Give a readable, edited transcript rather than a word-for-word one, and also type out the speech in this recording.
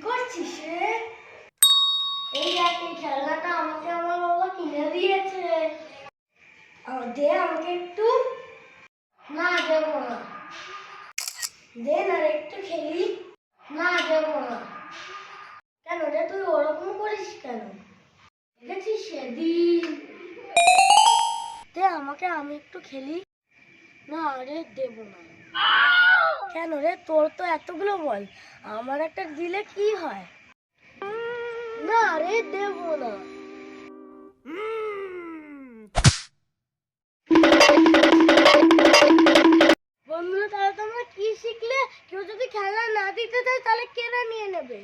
করছিস রে? এই একই খেলনাটা আমাকে আমার বাবা কিনে দিয়েছে। দে আমাকে একটু। না দেবো না। দে না রে একটু খেলি। না দেবো না। কেন রে তুই ওরকম করিস কেন? দেখেছিস সেদিন। দে আমাকে, আমি একটু খেলি। না রে দেবো না। কেন রে, তোর তো এতগুলো বল, আমার একটা দিলে কি হয়? না রে দেবো না। বন্ধুরা, তাহলে তোমরা কি শিখলে? কেউ যদি খেলনা না দিতে চায় তাহলে কেড়ে নিয়ে নেবে।